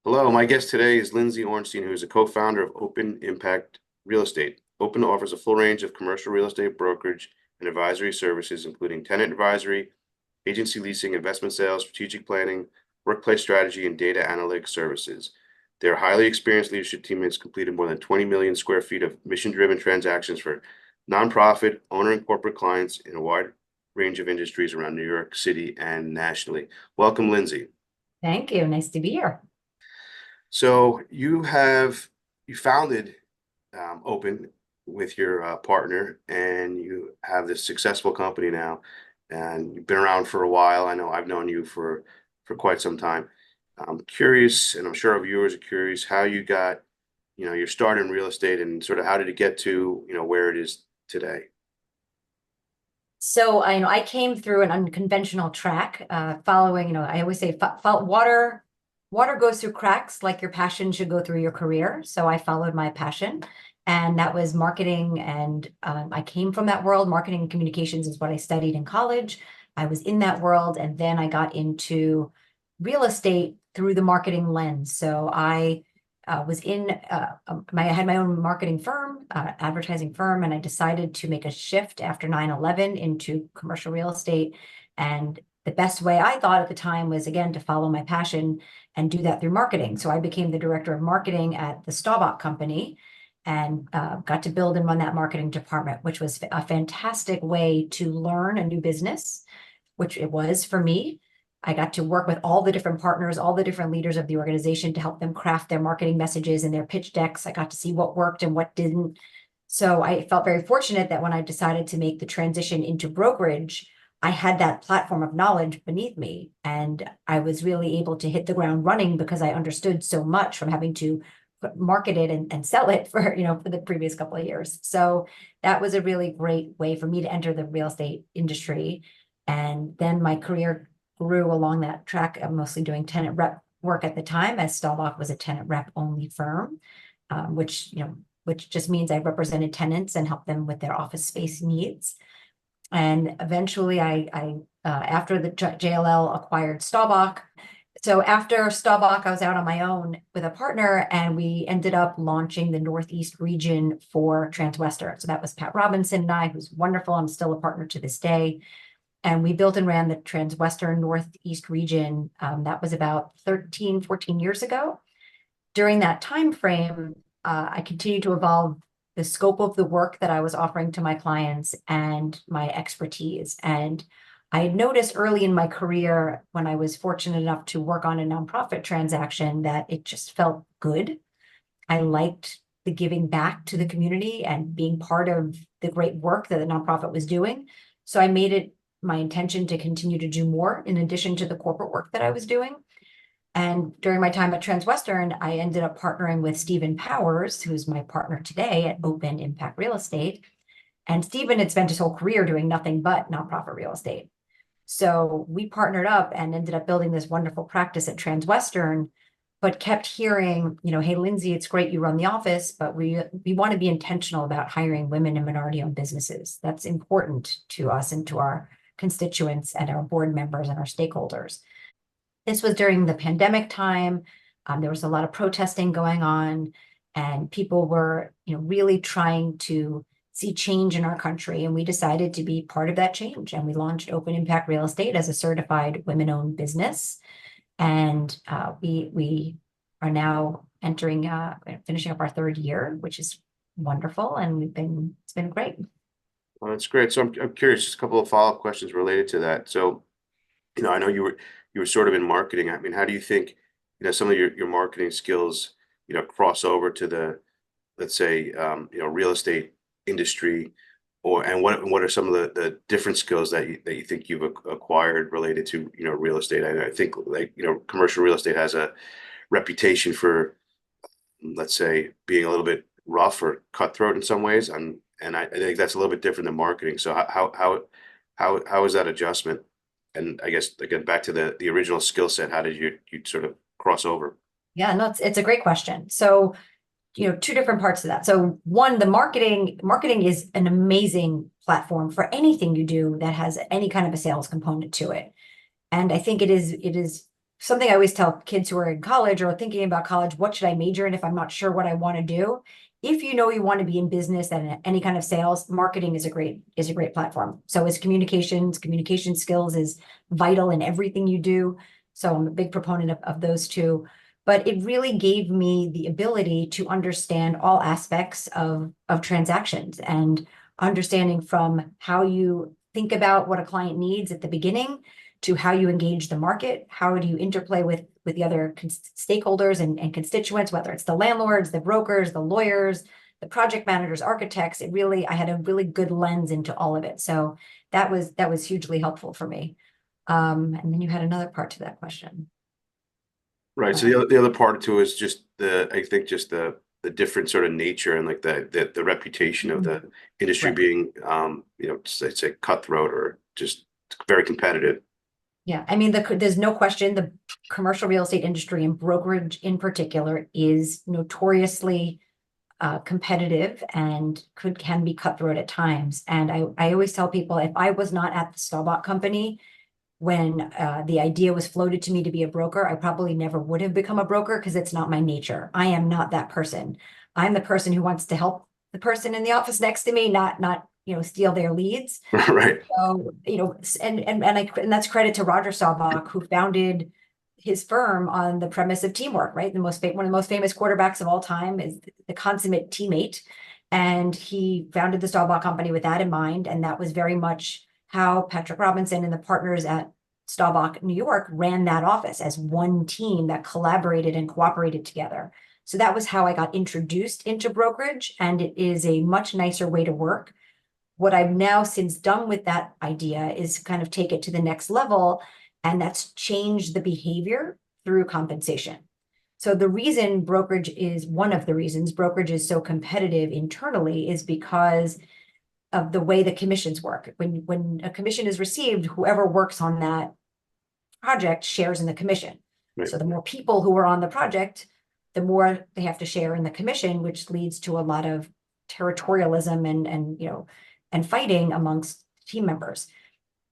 Hello, my guest today is Lindsay Ornstein, who is a co-founder of Open Impact Real Estate. Open offers a full range of commercial real estate brokerage and advisory services, including tenant advisory, agency leasing, investment sales, strategic planning, workplace strategy, and data analytics services. Their highly experienced leadership team has completed more than 20 million square feet of mission-driven transactions for nonprofit, owner, and corporate clients in a wide range of industries around New York City and nationally. Welcome, Lindsay. Thank you. Nice to be here. So you founded Open with your partner, and you have this successful company now, and you've been around for a while. I know I've known you for quite some time. I'm curious, and I'm sure our viewers are curious, how you got, your start in real estate, and sort of how did it get to, where it is today? So I came through an unconventional track, following, I always say water goes through cracks, like your passion should go through your career. So I followed my passion, and that was marketing. And I came from that world. Marketing and communications is what I studied in college. I was in that world, and then I got into real estate through the marketing lens. So I I had my own marketing firm, advertising firm, and I decided to make a shift after 9/11 into commercial real estate. And the best way I thought at the time was, again, to follow my passion and do that through marketing. So I became the director of marketing at the Staubach Company, and got to build and run that marketing department, which was a fantastic way to learn a new business, which it was for me. I got to work with all the different partners, all the different leaders of the organization to help them craft their marketing messages and their pitch decks. I got to see what worked and what didn't. So I felt very fortunate that when I decided to make the transition into brokerage, I had that platform of knowledge beneath me. And I was really able to hit the ground running because I understood so much from having to market it and sell it for, for the previous couple of years. So that was a really great way for me to enter the real estate industry. And then my career grew along that track. I'm mostly doing tenant rep work at the time, as Staubach was a tenant rep only firm, which just means I represented tenants and helped them with their office space needs. And eventually after the JLL acquired Staubach. So after Staubach, I was out on my own with a partner, and we ended up launching the Northeast region for Transwestern. So that was Pat Robinson and I, who's wonderful. I'm still a partner to this day. And we built and ran the Transwestern Northeast region. That was about 13, 14 years ago. During that time frame, I continued to evolve the scope of the work that I was offering to my clients and my expertise. And I had noticed early in my career, when I was fortunate enough to work on a nonprofit transaction, that it just felt good. I liked the giving back to the community and being part of the great work that the nonprofit was doing. So I made it my intention to continue to do more in addition to the corporate work that I was doing. And during my time at Transwestern, I ended up partnering with Stephen Powers, who's my partner today at Open Impact Real Estate. And Stephen had spent his whole career doing nothing but nonprofit real estate. So we partnered up and ended up building this wonderful practice at Transwestern, but kept hearing, hey, Lindsay, it's great you run the office, but we want to be intentional about hiring women and minority-owned businesses. That's important to us and to our constituents and our board members and our stakeholders. This was during the pandemic time. There was a lot of protesting going on, and people were, really trying to see change in our country. And we decided to be part of that change. And we launched Open Impact Real Estate as a certified women-owned business. And we are now finishing up our third year, which is wonderful. And it's been great. Well, that's great. So I'm curious, just a couple of follow-up questions related to that. So, I know you were sort of in marketing. I mean, how do you think, some of your marketing skills, cross over to the, let's say, real estate industry, and what are some of the different skills that you think you've acquired related to, real estate? I think, like, commercial real estate has a reputation for, let's say, being a little bit rough or cutthroat in some ways, and I think that's a little bit different than marketing. So how is that adjustment? And I guess, again, back to the original skill set, how did you sort of cross over? Yeah, no, it's a great question. So, two different parts to that. So one, the marketing is an amazing platform for anything you do that has any kind of a sales component to it. And I think it is something I always tell kids who are in college or thinking about college, what should I major in if I'm not sure what I want to do? If you know you want to be in business and any kind of sales, marketing is a great platform. So is communications, communication skills is vital in everything you do. So I'm a big proponent of those two. But it really gave me the ability to understand all aspects of transactions and understanding from how you think about what a client needs at the beginning to how you engage the market, how do you interplay with the other stakeholders and constituents, whether it's the landlords, the brokers, the lawyers, the project managers, architects. I had a really good lens into all of it. So that was hugely helpful for me. And then you had another part to that question. Right. So the other part too is just I think just the different sort of nature and like the reputation of the industry Right. being, it's a cutthroat or just very competitive. Yeah, I mean, there's no question the commercial real estate industry and brokerage in particular is notoriously competitive and can be cutthroat at times. And I always tell people, if I was not at the Staubach Company when the idea was floated to me to be a broker, I probably never would have become a broker because it's not my nature. I am not that person. I'm the person who wants to help the person in the office next to me, not steal their leads. Right. So, and that's credit to Roger Staubach, who founded his firm on the premise of teamwork, right? One of the most famous quarterbacks of all time is the consummate teammate. And he founded the Staubach Company with that in mind. And that was very much how Patrick Robinson and the partners at Staubach, New York, ran that office as one team that collaborated and cooperated together. So that was how I got introduced into brokerage. And it is a much nicer way to work. What I've now since done with that idea is kind of take it to the next level, and that's changed the behavior through compensation. So one of the reasons brokerage is so competitive internally is because of the way the commissions work. When a commission is received, whoever works on that project shares in the commission. Right. So the more people who are on the project, the more they have to share in the commission, which leads to a lot of territorialism and fighting amongst team members.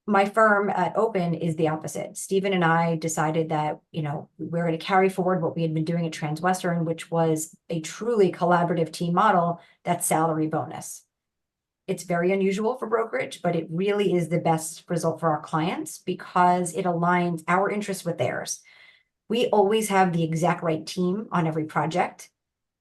My firm at Open is the opposite. Stephen and I decided that, we're going to carry forward what we had been doing at Transwestern, which was a truly collaborative team model that's salary bonus. It's very unusual for brokerage, but it really is the best result for our clients because it aligns our interests with theirs. We always have the exact right team on every project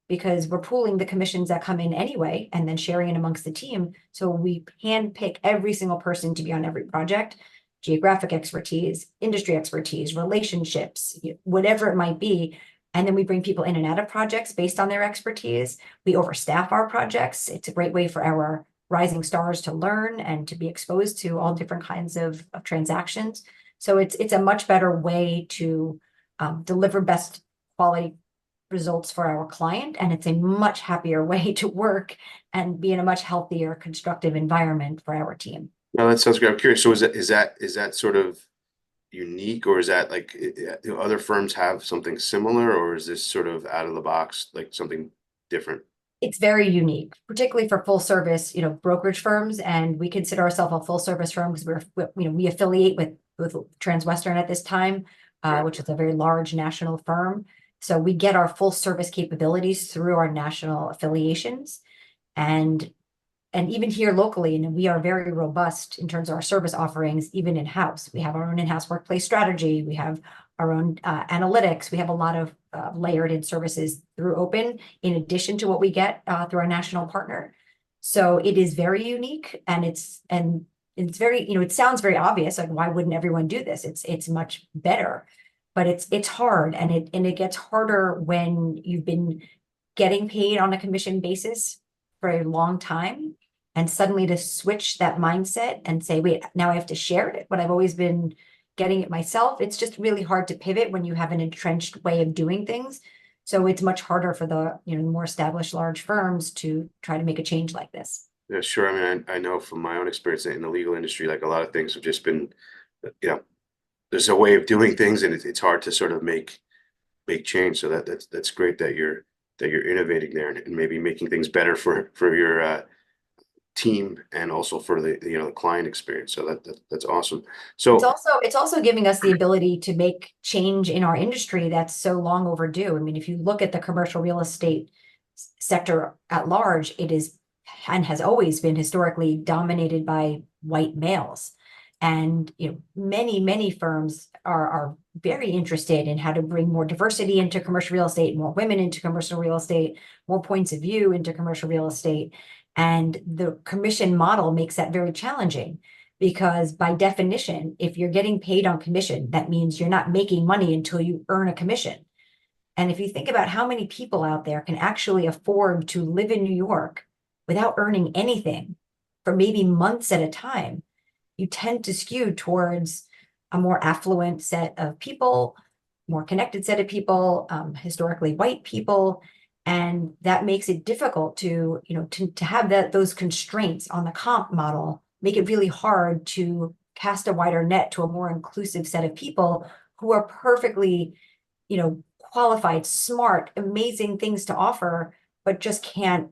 because we're pooling the commissions that come in anyway and then sharing it amongst the team. So we handpick every single person to be on every project, geographic expertise, industry expertise, relationships, whatever it might be. And then we bring people in and out of projects based on their expertise. We overstaff our projects. It's a great way for our rising stars to learn and to be exposed to all different kinds of transactions. So it's a much better way to deliver best quality results for our client, and it's a much happier way to work and be in a much healthier, constructive environment for our team. No, that sounds great. I'm curious. So is that sort of unique, or is that like do other firms have something similar, or is this sort of out of the box, like something different? It's very unique, particularly for full service, brokerage firms, and we consider ourselves a full service firm because we affiliate with Transwestern at this time, which is a very large national firm. So we get our full service capabilities through our national affiliations. And even here locally, we are very robust in terms of our service offerings, even in-house. We have our own in-house workplace strategy. We have our own analytics. We have a lot of layered in services through Open, in addition to what we get through our national partner. So it is very unique, and it's very, it sounds very obvious. Like, why wouldn't everyone do this? It's much better. But it's hard, and it gets harder when you've been getting paid on a commission basis for a long time, and suddenly to switch that mindset and say, wait, now I have to share it, but I've always been getting it myself. It's just really hard to pivot when you have an entrenched way of doing things. So it's much harder for the more established large firms to try to make a change like this. Yeah, sure. I mean, I know from my own experience in the legal industry, like a lot of things have just been, there's a way of doing things, and it's hard to sort of make change. So that's great that you're innovating there and maybe making things better for your team and also for the client experience. So that's awesome. It's So also it's also giving us the ability to make change in our industry that's so long overdue. I mean, if you look at the commercial real estate sector at large, it is and has always been historically dominated by white males. And many firms are very interested in how to bring more diversity into commercial real estate, more women into commercial real estate, more points of view into commercial real estate. And the commission model makes that very challenging because by definition, if you're getting paid on commission, that means you're not making money until you earn a commission. And if you think about how many people out there can actually afford to live in New York without earning anything for maybe months at a time, you tend to skew towards a more affluent set of people, more connected set of people, historically white people. And that makes it difficult to have those constraints on the comp model, make it really hard to cast a wider net to a more inclusive set of people who are perfectly, qualified, smart, amazing things to offer, but just can't,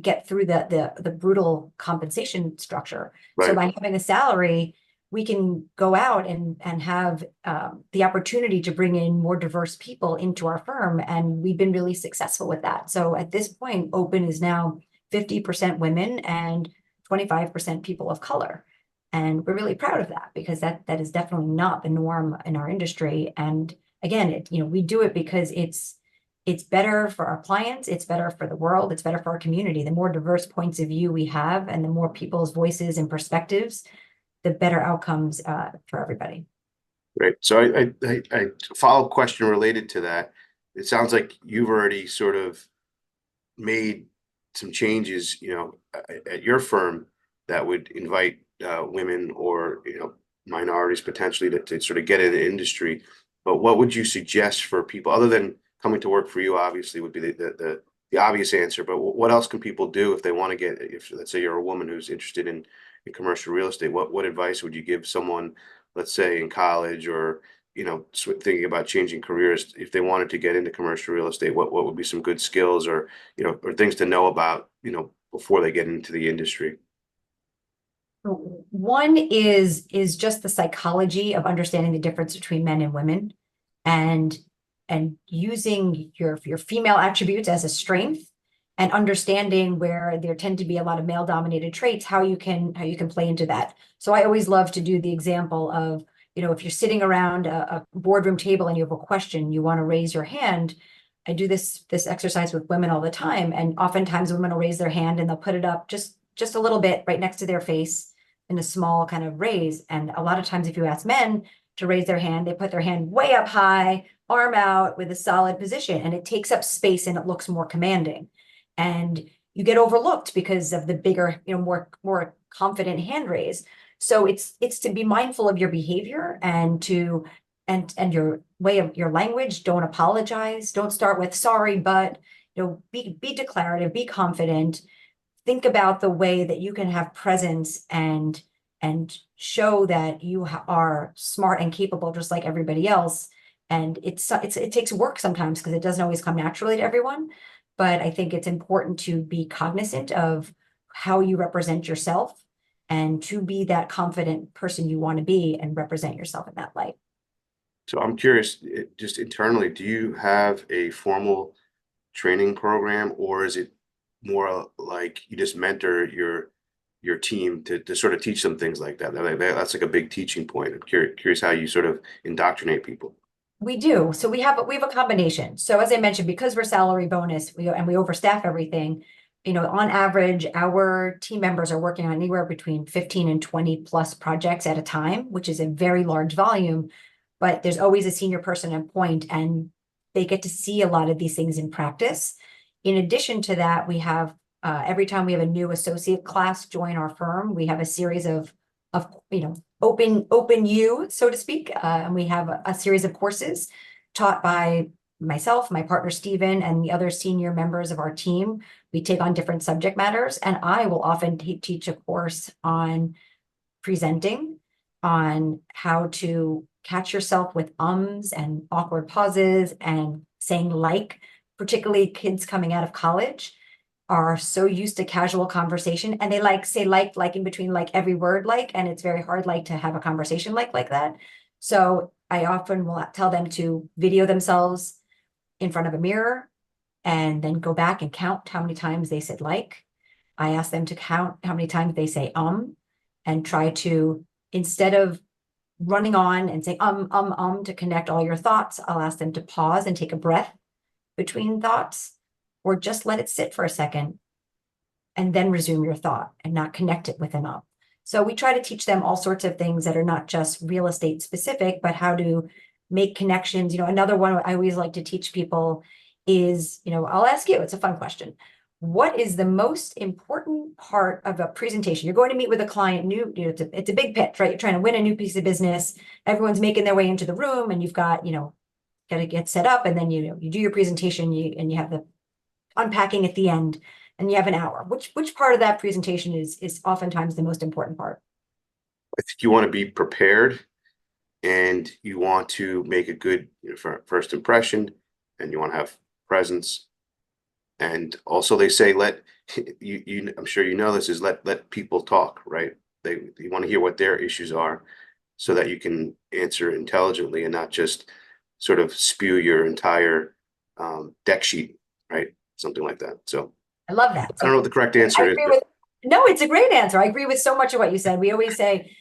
get through the brutal compensation structure. So right. by having a salary, we can go out and have the opportunity to bring in more diverse people into our firm. And we've been really successful with that. So at this point, Open is now 50% women and 25% people of color. And we're really proud of that because that is definitely not the norm in our industry. And again, we do it because it's better for our clients, it's better for the world, it's better for our community. The more diverse points of view we have and the more people's voices and perspectives, the better outcomes for everybody. Great. So I follow-up question related to that. It sounds like you've already sort of made some changes, at your firm that would invite women or minorities potentially to sort of get in the industry. But what would you suggest for people other than coming to work for you? Obviously, would be the obvious answer. But what else can people do if they want to get? If let's say you're a woman who's interested in commercial real estate, what advice would you give someone, let's say in college or thinking about changing careers, if they wanted to get into commercial real estate? What would be some good skills or or things to know about before they get into the industry? One is just the psychology of understanding the difference between men and women, and using your female attributes as a strength, and understanding where there tend to be a lot of male dominated traits, how you can play into that. So I always love to do the example of, if you're sitting around a boardroom table and you have a question, you want to raise your hand. I do this exercise with women all the time, and oftentimes women will raise their hand and they'll put it up just a little bit right next to their face in a small kind of raise. And a lot of times if you ask men to raise their hand, they put their hand way up high, arm out with a solid position, and it takes up space and it looks more commanding. And you get overlooked because of the bigger, more confident hand raise. So it's to be mindful of your behavior and your way of your language. Don't apologize. Don't start with sorry, but be declarative, be confident. Think about the way that you can have presence and show that you are smart and capable just like everybody else. And it takes work sometimes because it doesn't always come naturally to everyone. But I think it's important to be cognizant of how you represent yourself and to be that confident person you want to be and represent yourself in that light. So I'm curious, just internally, do you have a formal training program, or is it more like you just mentor your team to sort of teach them things like that? That's like a big teaching point. I'm curious how you sort of indoctrinate people. We do. So we have a combination. So as I mentioned, because we're salary bonus, we overstaff everything. On average, our team members are working on anywhere between 15 and 20 plus projects at a time, which is a very large volume. But there's always a senior person at point, and they get to see a lot of these things in practice. In addition to that, we have every time we have a new associate class join our firm, we have a series of open you, so to speak. And we have a series of courses taught by myself, my partner, Stephen, and the other senior members of our team. We take on different subject matters, and I will often teach a course on presenting, on how to catch yourself with ums and awkward pauses and saying like, particularly kids coming out of college. are so used to casual conversation, and they like say like in between like every word like, and it's very hard like to have a conversation like that. So I often will tell them to video themselves in front of a mirror and then go back and count how many times they said like. I ask them to count how many times they say and try to, instead of running on and saying to connect all your thoughts, I'll ask them to pause and take a breath between thoughts, or just let it sit for a second and then resume your thought and not connect it with an So we try to teach them all sorts of things that are not just real estate specific, but how to make connections. Another one I always like to teach people is, I'll ask you, it's a fun question. What is the most important part of a presentation? You're going to meet with a client, it's a big pitch, right? You're trying to win a new piece of business. Everyone's making their way into the room, and you've got, got to get set up, and then you do your presentation, and you have the unpacking at the end, and you have an hour. Which part of that presentation is oftentimes the most important part? I think you want to be prepared, and you want to make a good first impression, and you want to have presence. And also they say, I'm sure you know this, is let people talk, right? You want to hear what their issues are so that you can answer intelligently and not just sort of spew your entire deck sheet, right? Something like that. So I love that. I don't know what the correct I answer is. agree with, no, it's a great answer. I agree with so much of what you said. We always say,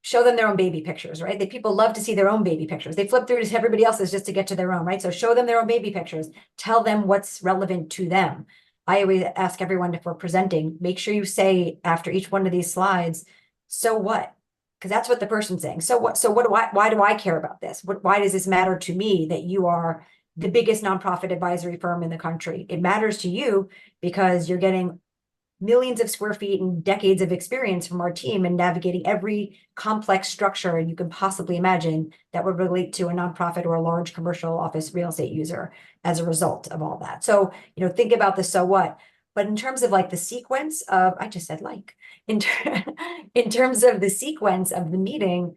show them their own baby pictures, right? People love to see their own baby pictures. They flip through to everybody else's just to get to their own, right? So show them their own baby pictures. Tell them what's relevant to them. I always ask everyone, if we're presenting, make sure you say after each one of these slides, so what? Because that's what the person's saying. So what? So why do I care about this? Why does this matter to me that you are the biggest nonprofit advisory firm in the country? It matters to you because you're getting millions of square feet and decades of experience from our team and navigating every complex structure you can possibly imagine that would relate to a nonprofit or a large commercial office real estate user as a result of all that. So, think about the so what. But in terms of like the sequence of, I just said like, in terms of the sequence of the meeting,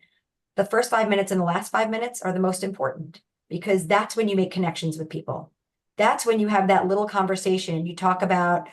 the first 5 minutes and the last 5 minutes are the most important, because that's when you make connections with people. That's when you have that little conversation. You talk about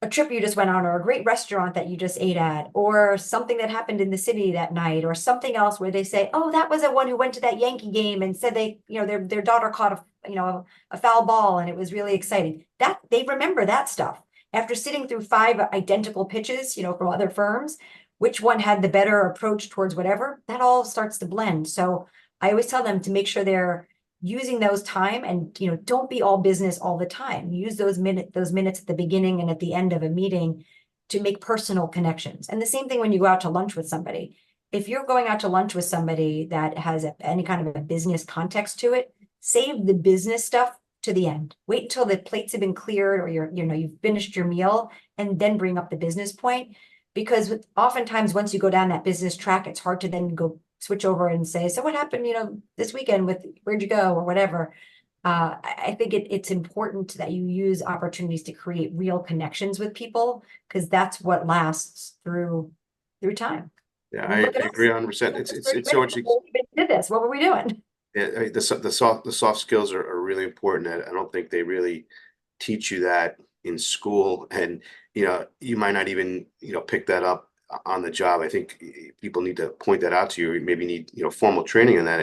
a trip you just went on, or a great restaurant that you just ate at, or something that happened in the city that night, or something else where they say, oh, that was the one who went to that Yankee game and said their daughter caught a foul ball and it was really exciting. That they remember that stuff. After sitting through 5 identical pitches, from other firms, which one had the better approach towards whatever, that all starts to blend. So I always tell them to make sure they're using those time, and don't be all business all the time. Use those minutes at the beginning and at the end of a meeting to make personal connections. And the same thing when you go out to lunch with somebody. If you're going out to lunch with somebody that has any kind of a business context to it, save the business stuff to the end. Wait until the plates have been cleared, or you've finished your meal, and then bring up the business point. Because oftentimes once you go down that business track, it's hard to then go switch over and say, so what happened, this weekend where'd you go, or whatever. I think it's important that you use opportunities to create real connections with people, because that's what lasts through time. Yeah, I mean, I agree 100%. It's so much. Did this? What were we doing? Yeah, the soft skills are really important. I don't think they really teach you that in school, and you might not even pick that up on the job. I think people need to point that out to you. Maybe need formal training on that.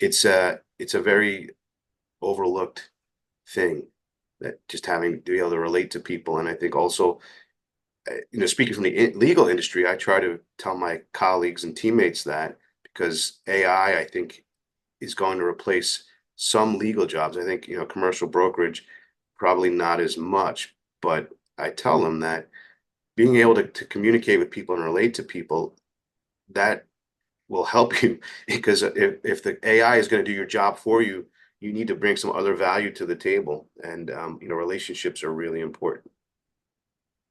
It's a very overlooked thing, that just having to be able to relate to people. And I think also, speaking from the legal industry, I try to tell my colleagues and teammates that, because AI, I think, is going to replace some legal jobs. I think commercial brokerage probably not as much, but I tell them that being able to communicate with people and relate to people, that will help you. Because if the AI is going to do your job for you, you need to bring some other value to the table. And relationships are really important.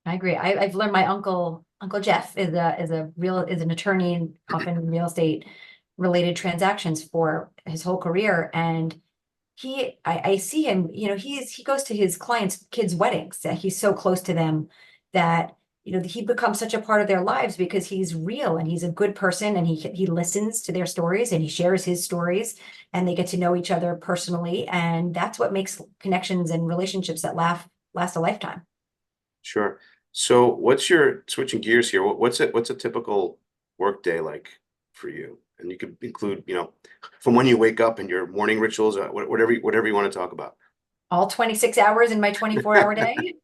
I agree. I've learned my Uncle Jeff is an attorney, often in real estate related transactions for his whole career. And I see him, he goes to his clients' kids' weddings. He's so close to them that, he becomes such a part of their lives because he's real and he's a good person, and he listens to their stories and he shares his stories, and they get to know each other personally. And that's what makes connections and relationships that last a lifetime. Sure. So what's your switching gears here? What's a typical work day like for you? And you could include, from when you wake up and your morning rituals, whatever you want to talk about. All 26 hours in my 24-hour day.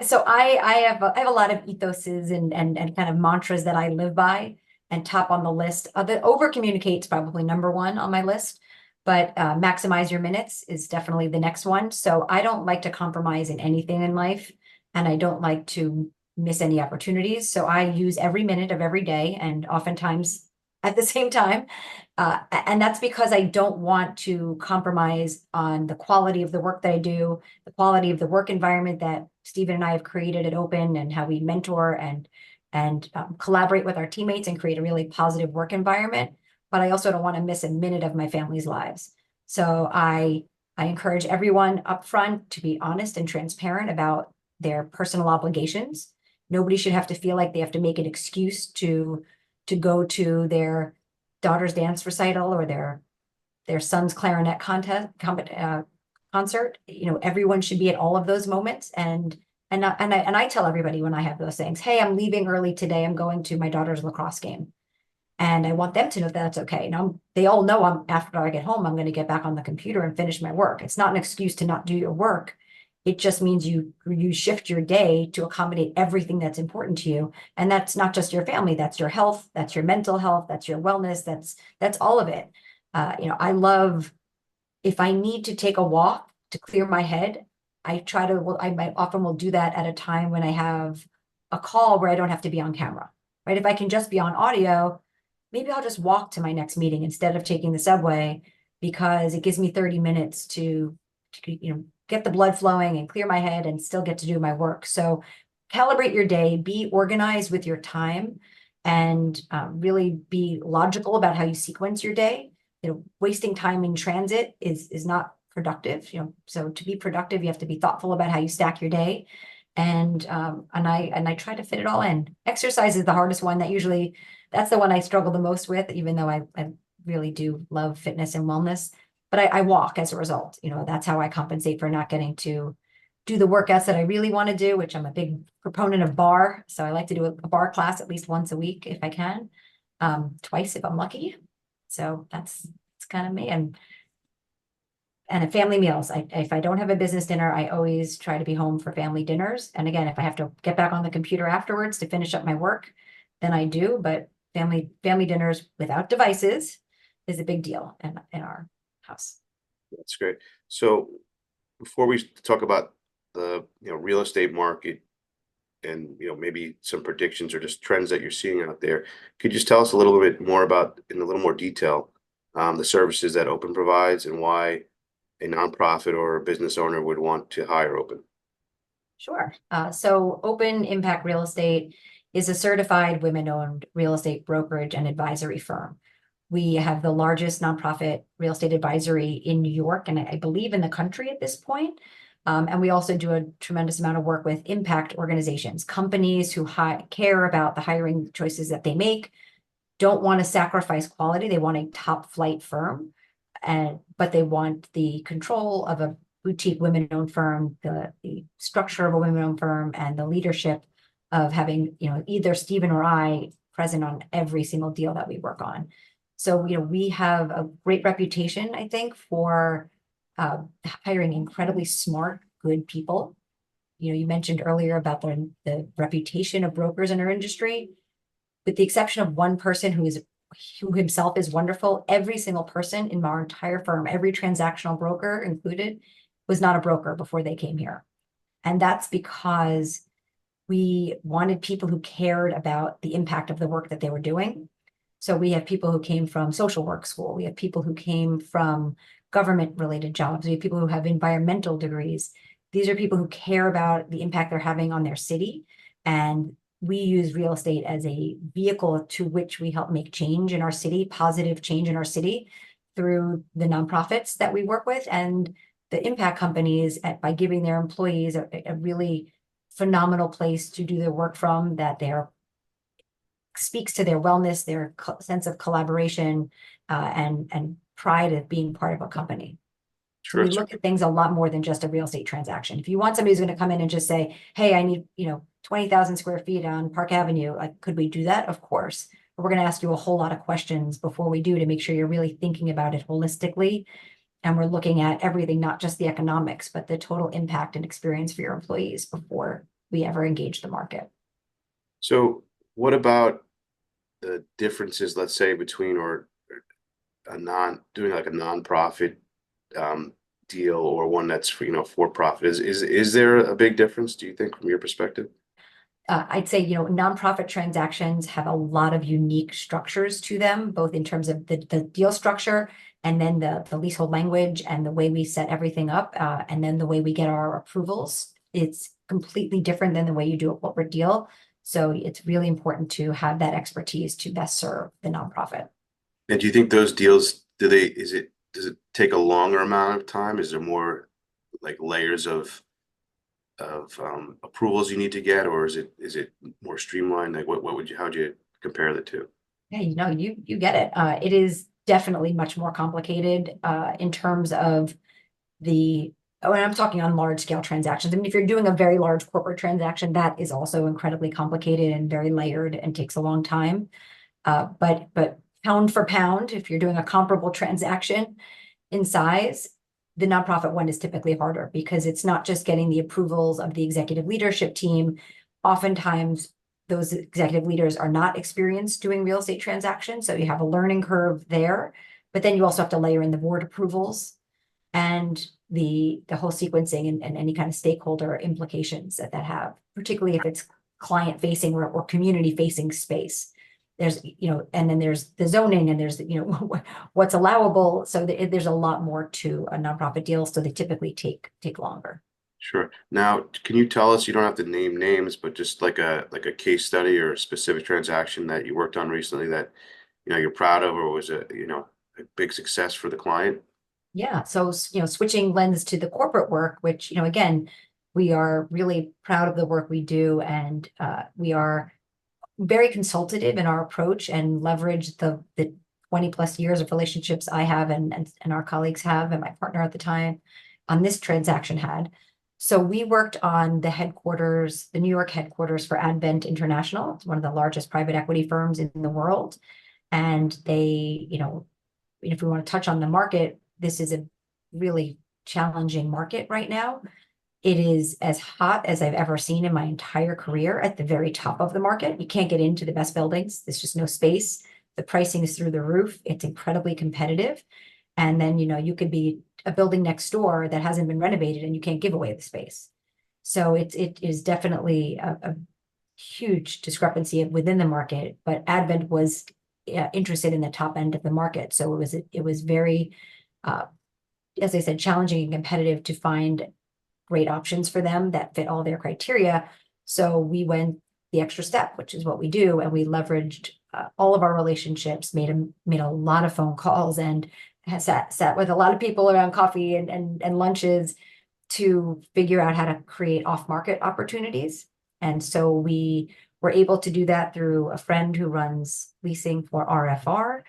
So I have a lot of ethoses and kind of mantras that I live by, and top on the list. The over communicate is probably number one on my list, but maximize your minutes is definitely the next one. So I don't like to compromise in anything in life, and I don't like to miss any opportunities. So I use every minute of every day, and oftentimes at the same time. And that's because I don't want to compromise on the quality of the work that I do, the quality of the work environment that Stephen and I have created at Open, and how we mentor and collaborate with our teammates and create a really positive work environment. But I also don't want to miss a minute of my family's lives. So I encourage everyone up front to be honest and transparent about their personal obligations. Nobody should have to feel like they have to make an excuse to go to their daughter's dance recital or their son's clarinet concert. Everyone should be at all of those moments. And I tell everybody when I have those things, hey, I'm leaving early today. I'm going to my daughter's lacrosse game. And I want them to know that that's okay. Now, they all know after I get home, I'm going to get back on the computer and finish my work. It's not an excuse to not do your work. It just means you shift your day to accommodate everything that's important to you. And that's not just your family, that's your health, that's your mental health, that's your wellness, that's all of it. I love, if I need to take a walk to clear my head, I might often will do that at a time when I have a call where I don't have to be on camera, right? If I can just be on audio, maybe I'll just walk to my next meeting instead of taking the subway, because it gives me 30 minutes to get the blood flowing and clear my head and still get to do my work. So calibrate your day, be organized with your time, and really be logical about how you sequence your day. Wasting time in transit is not productive. So to be productive, you have to be thoughtful about how you stack your day. And I try to fit it all in. Exercise is the hardest one. That's the one I struggle the most with, even though I really do love fitness and wellness. But I walk as a result. That's how I compensate for not getting to do the workouts that I really want to do, which I'm a big proponent of bar. So I like to do a bar class at least once a week if I can, twice if I'm lucky. So that's kind of me. And at family meals, if I don't have a business dinner, I always try to be home for family dinners. And again, if I have to get back on the computer afterwards to finish up my work, then I do. But family dinners without devices is a big deal in our house. That's great. So before we talk about the real estate market and maybe some predictions or just trends that you're seeing out there, could you just tell us a little bit more about, in a little more detail, the services that Open provides and why a nonprofit or a business owner would want to hire Open? Sure. So Open Impact Real Estate is a certified women-owned real estate brokerage and advisory firm. We have the largest nonprofit real estate advisory in New York, and I believe in the country at this point. And we also do a tremendous amount of work with impact organizations, companies who care about the hiring choices that they make, don't want to sacrifice quality. They want a top flight firm, but they want the control of a boutique women-owned firm, the structure of a women-owned firm, and the leadership of having either Stephen or I present on every single deal that we work on. So we have a great reputation, I think, for hiring incredibly smart, good people. You mentioned earlier about the reputation of brokers in our industry. With the exception of one person who himself is wonderful, every single person in our entire firm, every transactional broker included, was not a broker before they came here. And that's because we wanted people who cared about the impact of the work that they were doing. So we have people who came from social work school. We have people who came from government-related jobs. We have people who have environmental degrees. These are people who care about the impact they're having on their city. And we use real estate as a vehicle to which we help make change in our city, positive change in our city, through the nonprofits that we work with and the impact companies by giving their employees a really phenomenal place to do their work from, that they're speaks to their wellness, their sense of collaboration, and pride of being part of a company. So Sure. we look at things a lot more than just a real estate transaction. If you want somebody who's going to come in and just say, hey, I need, 20,000 square feet on Park Avenue, like, could we do that? Of course. But we're going to ask you a whole lot of questions before we do to make sure you're really thinking about it holistically. And we're looking at everything, not just the economics, but the total impact and experience for your employees before we ever engage the market. So what about the differences, let's say, between or doing like a nonprofit deal or one that's for profit? Is there a big difference, do you think, from your perspective? I'd say, nonprofit transactions have a lot of unique structures to them, both in terms of the deal structure and then the leasehold language and the way we set everything up, and then the way we get our approvals. It's completely different than the way you do a corporate deal. So it's really important to have that expertise to best serve the nonprofit. And do you think those deals, does it take a longer amount of time? Is there more like layers of approvals you need to get, or is it more streamlined? Like how'd you compare the two? Yeah, you get it. It is definitely much more complicated in terms of when I'm talking on large scale transactions. I mean, if you're doing a very large corporate transaction, that is also incredibly complicated and very layered and takes a long time. But pound for pound, if you're doing a comparable transaction in size, the nonprofit one is typically harder because it's not just getting the approvals of the executive leadership team. Oftentimes, those executive leaders are not experienced doing real estate transactions, so you have a learning curve there. But then you also have to layer in the board approvals and the whole sequencing and any kind of stakeholder implications that have, particularly if it's client facing or community facing space. There's, and then there's the zoning and there's, what's allowable. So there's a lot more to a nonprofit deal. So they typically take longer. Sure. Now, can you tell us, you don't have to name names, but just like a case study or a specific transaction that you worked on recently that, you're proud of, or was a big success for the client? Yeah. So, switching lens to the corporate work, which, again, we are really proud of the work we do. And we are very consultative in our approach and leverage the 20 plus years of relationships I have and our colleagues have, and my partner at the time on this transaction had. So we worked on the New York headquarters for Advent International. It's one of the largest private equity firms in the world. And they, if we want to touch on the market, this is a really challenging market right now. It is as hot as I've ever seen in my entire career at the very top of the market. You can't get into the best buildings. There's just no space. The pricing is through the roof. It's incredibly competitive. And then, you could be a building next door that hasn't been renovated and you can't give away the space. So it is definitely a huge discrepancy within the market, but Advent was interested in the top end of the market. So it was very, as I said, challenging and competitive to find great options for them that fit all their criteria. So we went the extra step, which is what we do. And we leveraged all of our relationships, made a lot of phone calls, and has sat with a lot of people around coffee and lunches to figure out how to create off-market opportunities. And so we were able to do that through a friend who runs leasing for RFR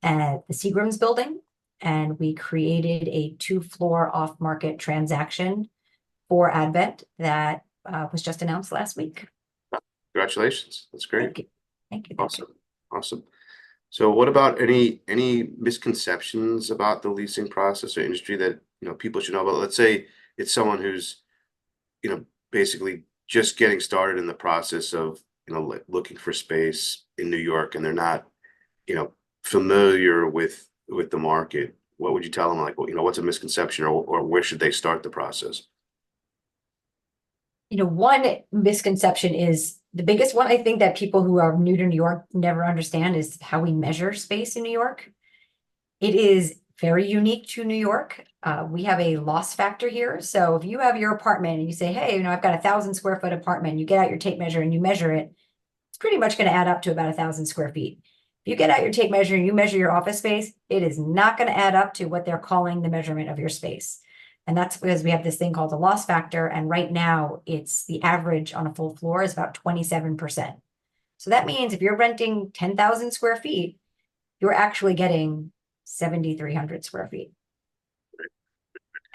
at the Seagram's building. And we created a 2-floor off-market transaction for Advent that was just announced last week. Congratulations. That's great. Thank you. Thank you. Awesome. So what about any misconceptions about the leasing process or industry that, people should know about? Let's say it's someone who's, basically just getting started in the process of, looking for space in New York, and they're not, familiar with the market. What would you tell them? Like, what's a misconception, or where should they start the process? One misconception is the biggest one, I think, that people who are new to New York never understand, is how we measure space in New York. It is very unique to New York. We have a loss factor here. So if you have your apartment and you say, hey, I've got 1,000 square foot apartment, you get out your tape measure and you measure it, it's pretty much going to add up to about 1,000 square feet. If you get out your tape measure and you measure your office space, it is not going to add up to what they're calling the measurement of your space. And that's because we have this thing called a loss factor. And right now it's the average on a full floor is about 27%. So that means if you're renting 10,000 square feet, you're actually getting 7,300 square feet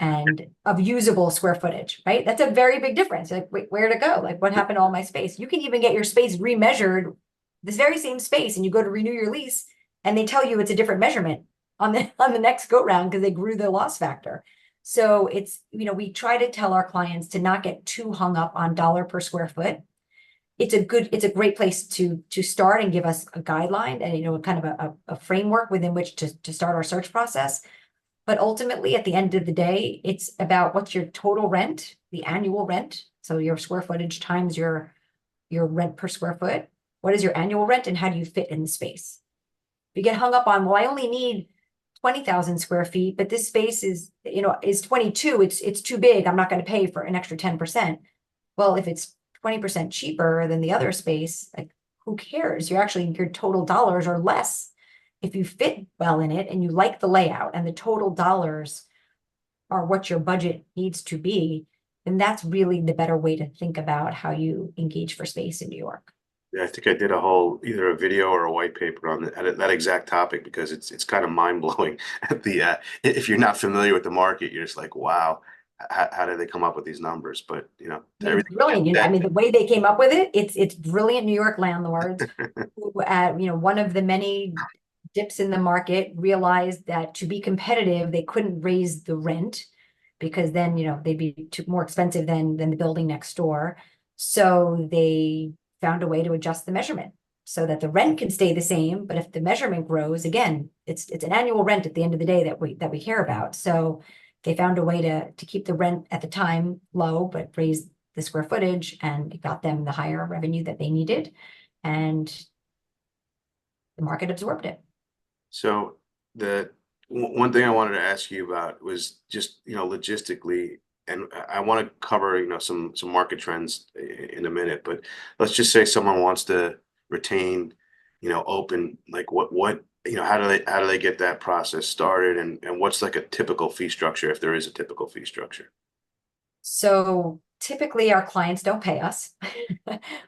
and of usable square footage, right? That's a very big difference. Like, wait, where to go? Like, what happened to all my space? You can even get your space remeasured, this very same space, and you go to renew your lease, and they tell you it's a different measurement on the next go round because they grew the loss factor. So it's, we try to tell our clients to not get too hung up on dollar per square foot. It's a great place to start and give us a guideline and kind of a framework within which to start our search process. But ultimately, at the end of the day, it's about what's your total rent, the annual rent. So your square footage times your rent per square foot. What is your annual rent and how do you fit in the space? If you get hung up on, well, I only need 20,000 square feet, but this space is 22. It's too big. I'm not going to pay for an extra 10%. Well, if it's 20% cheaper than the other space, like who cares? Your total dollars are less if you fit well in it and you like the layout and the total dollars are what your budget needs to be, then that's really the better way to think about how you engage for space in New York. Yeah, I think I did either a video or a white paper on that exact topic because it's kind of mind blowing. If you're not familiar with the market, you're just like, wow, how did they come up with these numbers? But It's brilliant. I mean, the way they came up with it, it's brilliant. New York landlords who, one of the many dips in the market realized that to be competitive, they couldn't raise the rent because then, they'd be more expensive than the building next door. So they found a way to adjust the measurement so that the rent can stay the same. But if the measurement grows, again, it's an annual rent at the end of the day that we care about. So they found a way to keep the rent at the time low, but raise the square footage, and it got them the higher revenue that they needed. And the market absorbed it. So the one thing I wanted to ask you about was just, logistically, and I want to cover, some market trends in a minute, but let's just say someone wants to retain, open, like what, how do they get that process started and what's like a typical fee structure if there is a typical fee structure? So typically our clients don't pay us,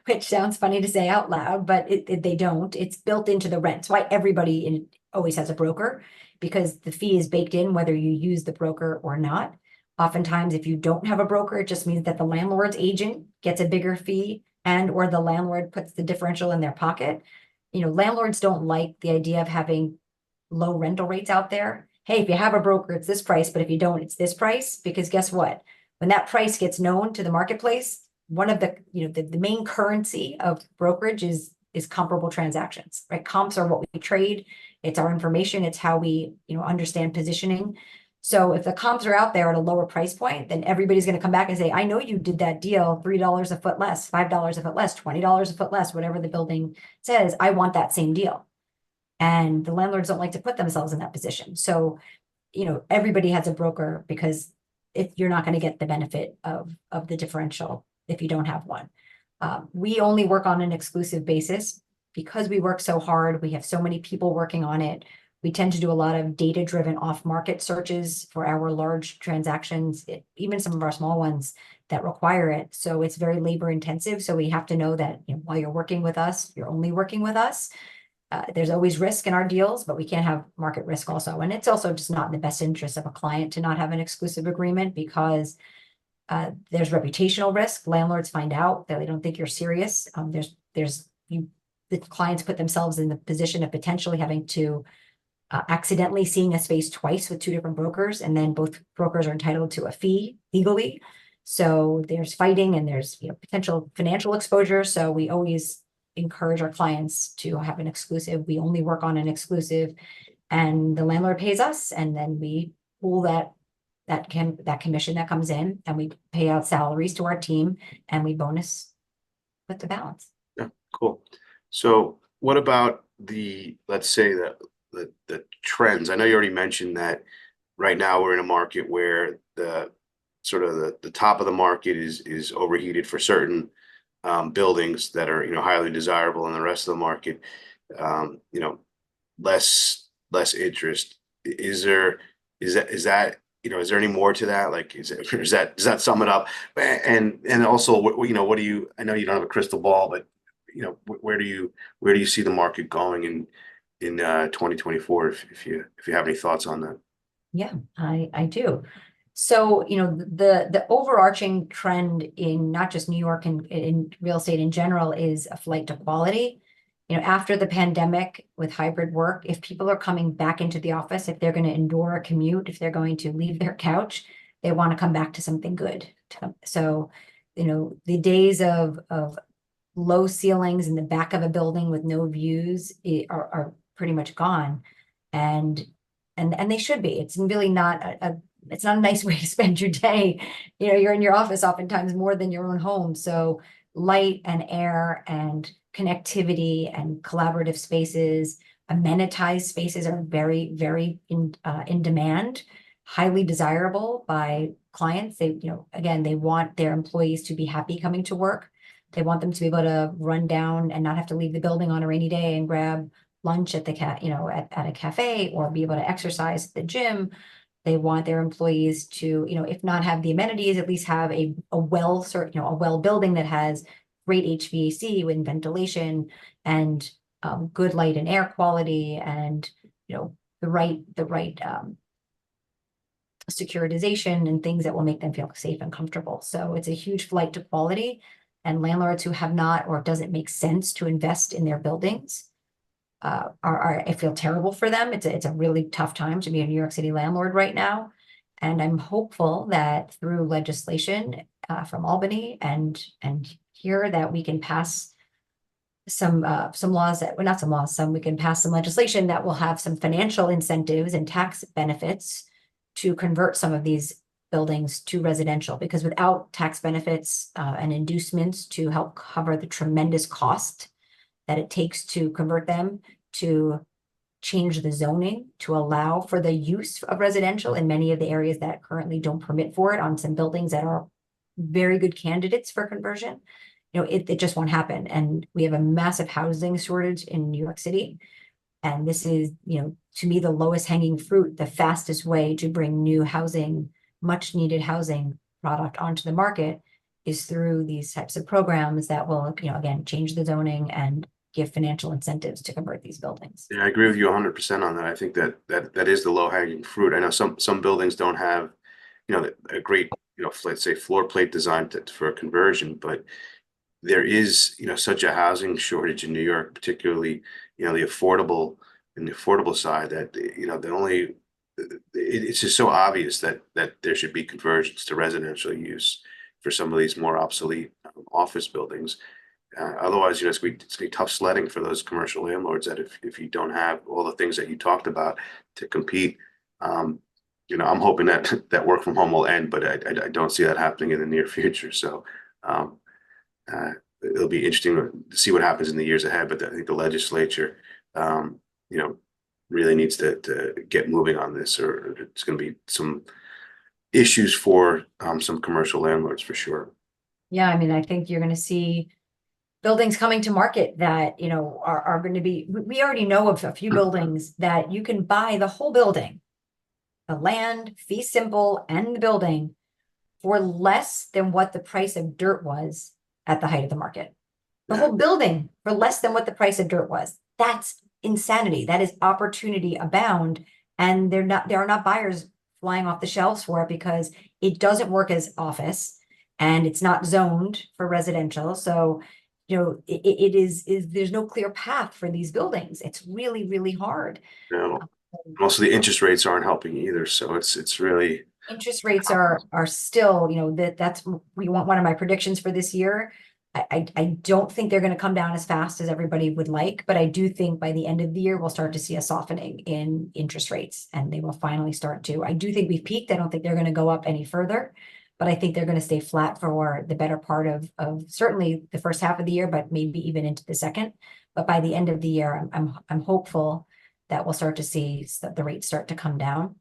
which sounds funny to say out loud, but they don't. It's built into the rent. That's why everybody always has a broker, because the fee is baked in whether you use the broker or not. Oftentimes, if you don't have a broker, it just means that the landlord's agent gets a bigger fee or the landlord puts the differential in their pocket. Landlords don't like the idea of having low rental rates out there. Hey, if you have a broker, it's this price, but if you don't, it's this price. Because guess what? When that price gets known to the marketplace, one of the main currency of brokerage is comparable transactions, right? Comps are what we trade. It's our information. It's how we, understand positioning. So if the comps are out there at a lower price point, then everybody's going to come back and say, I know you did that deal, $3 a foot less, $5 a foot less, $20 a foot less, whatever the building says, I want that same deal. And the landlords don't like to put themselves in that position. So, everybody has a broker because if you're not going to get the benefit of the differential if you don't have one. We only work on an exclusive basis because we work so hard. We have so many people working on it. We tend to do a lot of data-driven off-market searches for our large transactions, even some of our small ones that require it. So it's very labor intensive. So we have to know that while you're working with us, you're only working with us. There's always risk in our deals, but we can't have market risk also. And it's also just not in the best interest of a client to not have an exclusive agreement because there's reputational risk. Landlords find out that they don't think you're serious. The clients put themselves in the position of potentially having to accidentally seeing a space twice with two different brokers, and then both brokers are entitled to a fee legally. So there's fighting and there's potential financial exposure. So we always encourage our clients to have an exclusive. We only work on an exclusive, and the landlord pays us, and then we pool that commission that comes in, and we pay out salaries to our team, and we bonus with the balance. Yeah, cool. So what about let's say the trends? I know you already mentioned that right now we're in a market where the top of the market is overheated for certain buildings that are highly desirable, and the rest of the market less interest. Is that is there any more to that? Like, does that sum it up? And also, what do you? I know you don't have a crystal ball, but where do you see the market going in 2024? If you have any thoughts on that. Yeah, I do. So, the overarching trend in not just New York and in real estate in general is a flight to quality. After the pandemic with hybrid work, if people are coming back into the office, if they're going to endure a commute, if they're going to leave their couch, they want to come back to something good. So, the days of low ceilings in the back of a building with no views are pretty much gone. And they should be. It's really not it's not a nice way to spend your day. You're in your office oftentimes more than your own home. So light and air and connectivity and collaborative spaces, amenitized spaces are very, very in demand, highly desirable by clients. They, again, they want their employees to be happy coming to work. They want them to be able to run down and not have to leave the building on a rainy day and grab lunch at the at a cafe, or be able to exercise at the gym. They want their employees to, if not have the amenities, at least have a well building that has great HVAC with ventilation and good light and air quality, and the right securitization and things that will make them feel safe and comfortable. So it's a huge flight to quality, and landlords who have not, or it doesn't make sense to invest in their buildings, I feel terrible for them. It's a really tough time to be a New York City landlord right now. And I'm hopeful that through legislation from Albany and here, that we can pass some laws that, well, not some laws, we can pass some legislation that will have some financial incentives and tax benefits to convert some of these buildings to residential, because without tax benefits and inducements to help cover the tremendous cost that it takes to convert them, to change the zoning to allow for the use of residential in many of the areas that currently don't permit for it, on some buildings that are very good candidates for conversion, it just won't happen. And we have a massive housing shortage in New York City. And this is, to me, the lowest hanging fruit, the fastest way to bring new housing, much needed housing product onto the market, is through these types of programs that will, again, change the zoning and give financial incentives to convert these buildings. Yeah, I agree with you 100% on that. I think that is the low hanging fruit. I know some buildings don't have, a great, let's say floor plate design for a conversion, but there is, such a housing shortage in New York, particularly, the affordable side, that, it's just so obvious that there should be conversions to residential use for some of these more obsolete office buildings. Otherwise, it's gonna be tough sledding for those commercial landlords, that if you don't have all the things that you talked about to compete. I'm hoping that work from home will end, but I don't see that happening in the near future. So it'll be interesting to see what happens in the years ahead. But I think the legislature, really needs to get moving on this, or it's going to be some issues for some commercial landlords for sure. Yeah, I mean, I think you're going to see buildings coming to market that, are going to be, we already know of a few buildings that you can buy the whole building, the land, fee simple, and the building, for less than what the price of dirt was at the height of the market. The whole building for less than what the price of dirt was. That's insanity. That is opportunity abound. And there are not buyers flying off the shelves for it, because it doesn't work as office and it's not zoned for residential. So, it is there's no clear path for these buildings. It's really, really hard. Also, the interest rates aren't helping either. So it's really, interest rates are still, that's one of my predictions for this year. I don't think they're going to come down as fast as everybody would like, but I do think by the end of the year, we'll start to see a softening in interest rates, and they will finally start to. I do think we've peaked. I don't think they're going to go up any further, but I think they're going to stay flat for the better part of certainly the first half of the year, but maybe even into the second. But by the end of the year, I'm hopeful that we'll start to see the rates start to come down.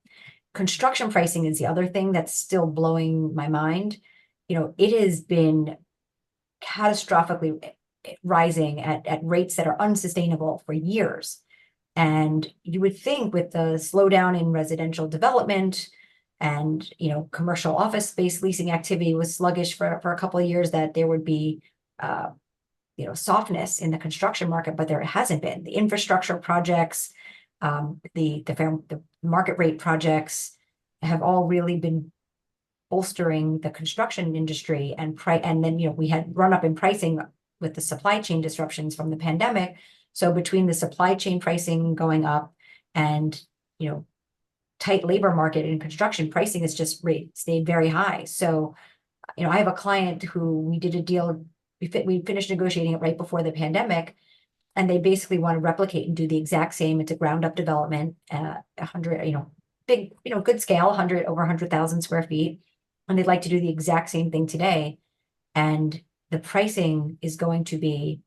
Construction pricing is the other thing that's still blowing my mind. It has been catastrophically rising at rates that are unsustainable for years. And you would think with the slowdown in residential development and, you know, commercial office space leasing activity was sluggish for a couple of years, that there would be, you know, softness in the construction market, but there hasn't been. The infrastructure projects, the market rate projects have all really been bolstering the construction industry, and then, you know, we had run up in pricing with the supply chain disruptions from the pandemic. So between the supply chain pricing going up and, you know, tight labor market in construction, pricing has just stayed very high. So, you know, I have a client who we did a deal, we finished negotiating it right before the pandemic, and they basically want to replicate and do the exact same. It's a ground up development, 100, you know, big, you know, good scale, 100 over 100,000 square feet. And they'd like to do the exact same thing today. And the pricing is going to be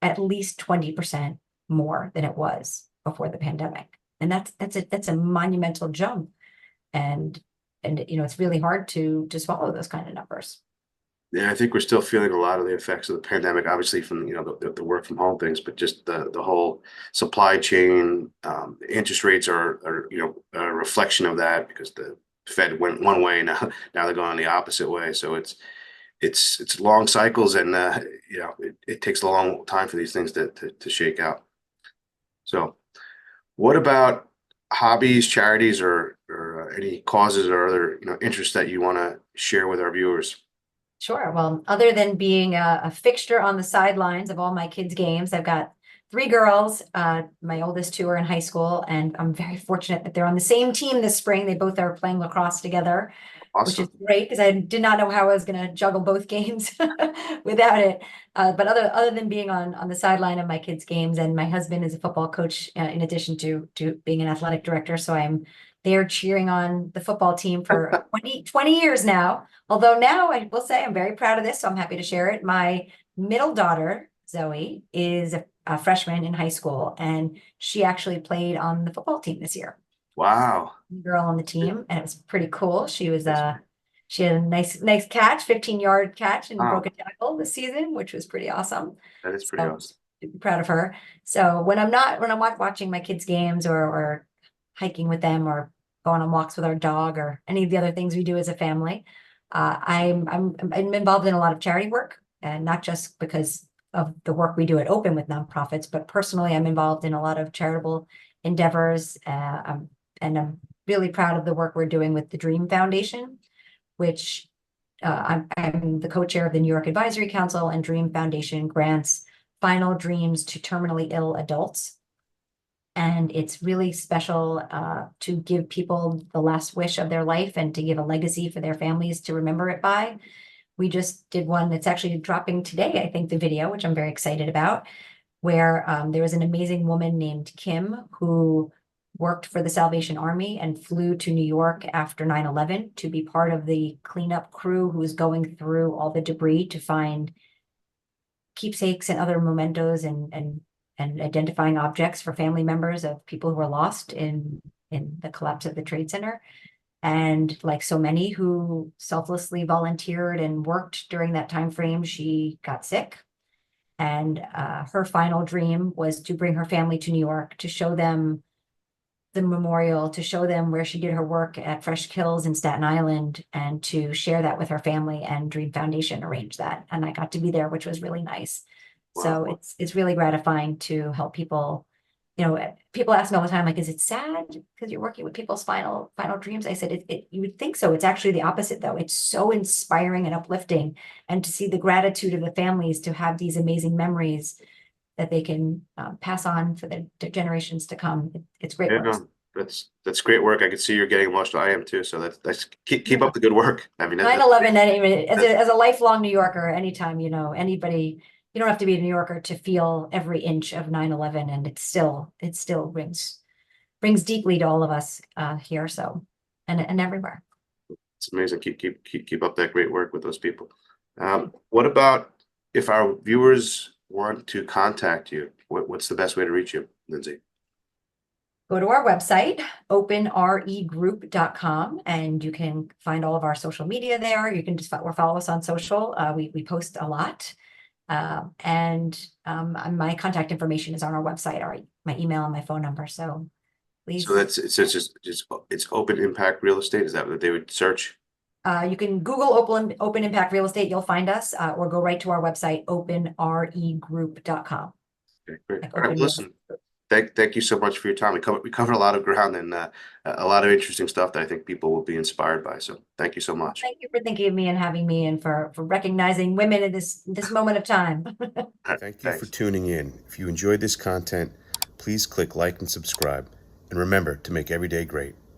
at least 20% more than it was before the pandemic. And that's a monumental jump. And you know, it's really hard to swallow those kind of numbers. Yeah, I think we're still feeling a lot of the effects of the pandemic, obviously from, you know, the work from home things, but just the whole supply chain, interest rates are, you know, a reflection of that, because the Fed went one way, now they're going the opposite way. So it's long cycles, and you know, it takes a long time for these things to shake out. So what about hobbies, charities, or any causes or other, you know, interests that you want to share with our viewers? Sure. Well, other than being a fixture on the sidelines of all my kids' games, I've got 3 girls. My oldest 2 are in high school, and I'm very fortunate that they're on the same team this spring. They both are playing lacrosse together, which is Awesome. great because I did not know how I was going to juggle both games without it. But other than being on the sideline of my kids' games, and my husband is a football coach in addition to being an athletic director, so I'm there cheering on the football team for 20 years now. Although now I will say I'm very proud of this, so I'm happy to share it. My middle daughter, Zoe, is a freshman in high school, and she actually played on the football team this year. Wow. Girl on the team, and it was pretty cool. She had a nice catch, 15-yard catch, and broke Wow, a tackle this season, which was pretty awesome. that is pretty So awesome. proud of her. So when I'm watching my kids' games, or hiking with them, or going on walks with our dog, or any of the other things we do as a family, I'm involved in a lot of charity work, and not just because of the work we do at Open with nonprofits, but personally, I'm involved in a lot of charitable endeavors. And I'm really proud of the work we're doing with the Dream Foundation, which I'm the co-chair of the New York Advisory Council, and Dream Foundation grants final dreams to terminally ill adults. And it's really special to give people the last wish of their life, and to give a legacy for their families to remember it by. We just did one that's actually dropping today, I think, the video, which I'm very excited about, where there was an amazing woman named Kim who worked for the Salvation Army and flew to New York after 9/11 to be part of the cleanup crew who was going through all the debris to find keepsakes and other mementos, and identifying objects for family members of people who were lost in the collapse of the Trade Center. And like so many who selflessly volunteered and worked during that time frame, she got sick. And her final dream was to bring her family to New York, to show them the memorial, to show them where she did her work at Fresh Kills in Staten Island, and to share that with her family. And Dream Foundation arranged that, and I got to be there, which was really nice. So Wow. it's really gratifying to help people. You know, people ask me all the time, like, is it sad because you're working with people's final dreams? I said, you would think so. It's actually the opposite, though. It's so inspiring and uplifting, and to see the gratitude of the families to have these amazing memories that they can pass on for the generations to come. It's great Yeah, work. no, that's great work. I can see you're getting emotional. I am too. So that's keep up the good work. I mean, that's 9/11, anyway, as a lifelong New Yorker, anytime, you know, anybody, you don't have to be a New Yorker to feel every inch of 9/11, and it still brings deeply to all of us here. So, and everywhere. it's amazing. Keep up that great work with those people. What about if our viewers want to contact you? What's the best way to reach you, Lindsay? Go to our website, openregroup.com, and you can find all of our social media there. You can just follow us on social. We post a lot. And my contact information is on our website, my email and my phone number. So Lease. So that's, it's just, it's open impact real estate. Is that what they would search? You can Google open impact real estate, you'll find us, or go right to our website, openregroup.com. Okay, great. Like All right, open well, real listen, estate. thank you so much for your time. We covered a lot of ground and a lot of interesting stuff that I think people will be inspired by. So thank you so much. Thank you for thinking of me and having me, and for recognizing women in this moment of time. Thank you for tuning in. If you enjoyed this content, please click like and subscribe. And remember to make every day great.